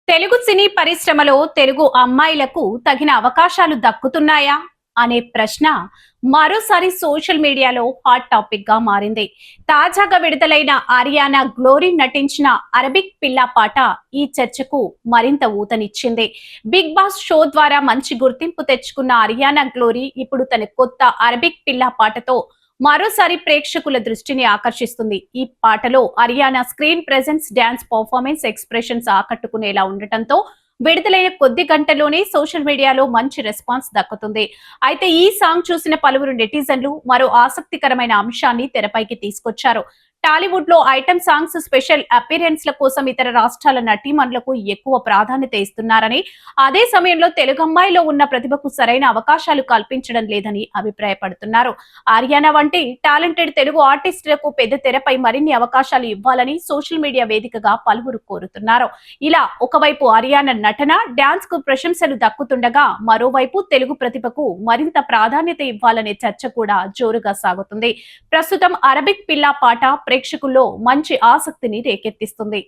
తెలుగు సినీ పరిశ్రమలో తెలుగు అమ్మాయిలకు తగిన అవకాశాలు దక్కుతున్నాయా అనే ప్రశ్న మరోసారి సోషల్ మీడియాలో హాట్ టాపిక్ గా మారింది. తాజాగా విడుదలైన ఆరియానా గ్లోరీ నటించిన అరబిక్ పిల్ల పాట ఈ చర్చకు మరింత ఊతనిచ్చింది. బిగ్ బాస్ షో ద్వారా మంచి గుర్తింపు తెచ్చుకున్న ఆరియానా గ్లోరీ ఇప్పుడు తన కొత్త అరబిక్ పిల్ల పాటతో మరోసారి ప్రేక్షకుల దృష్టిని ఆకర్షిస్తుంది. ఈ పాటలో Ariana screen presence, dance performance, expressions ఆకట్టుకునేలా ఉండటంతో విడుదలైన కొద్ది గంటల్లోనే సోషల్ మీడియాలో మంచి రెస్పాన్స్ దక్కుతుంది. అయితే ఈ సాంగ్ చూసిన పలువురు నెటిజన్లు మరో ఆసక్తికరమైన అంశాన్ని తెరపైకి తీసుకొచ్చారు. టాలీవుడ్ లో ఐటమ్ సాంగ్స్, స్పెషల్ అపీరెన్స్ ల కోసం ఇతర రాష్ట్రాల నటీమణులకు ఎక్కువ ప్రాధాన్యత ఇస్తున్నారని, అదే సమయంలో తెలుగు అమ్మాయిలో ఉన్న ప్రతిభకు సరైన అవకాశాలు కల్పించడం లేదని అభిప్రాయపడుతున్నారు. ఆరియానా వంటి టాలెంటెడ్ తెలుగు ఆర్టిస్టులకు పెద్ద తెరపై మరిన్ని అవకాశాలు ఇవ్వాలని సోషల్ మీడియా వేదికగా పలువురు కోరుతున్నారు. ఇలా ఒకవైపు ఆరియానా నటన, డాన్స్ కు ప్రశంసలు దక్కుతుండగా మరోవైపు తెలుగు ప్రతిభకు మరింత ప్రాధాన్యత ఇవ్వాలనే చర్చ కూడా జోరుగా సాగుతుంది. ప్రస్తుతం అరబిక్ పిల్ల పాట ప్రేక్షకుల్లో మంచి ఆసక్తిని రేకెత్తిస్తుంది.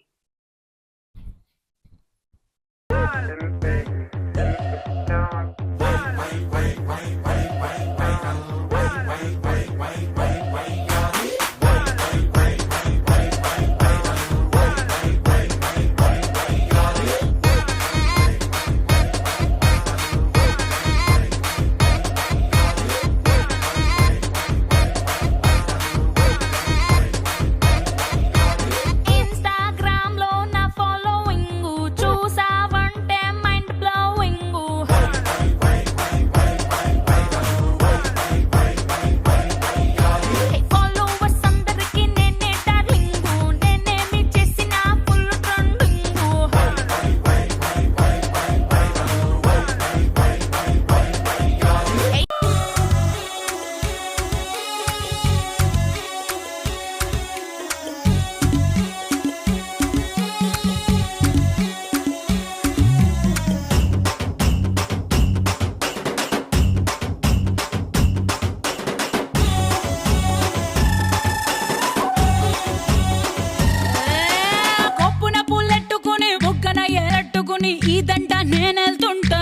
ఇదంట నేనెళ్తుంటా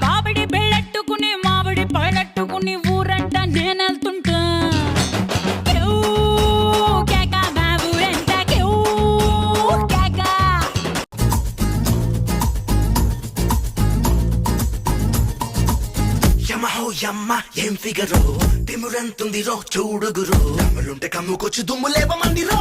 మామిడి బెళ్ళట్టుకుని మామిడి పళ్ళట్టుకుని ఊరంట నేనెళ్తుంటా యమ్మ ఏం ఫిగరో తిమురంతుందిరో చూడుగురు కమ్ములుంటే కమ్ముకొచ్చి దుమ్ము లేవమందిరో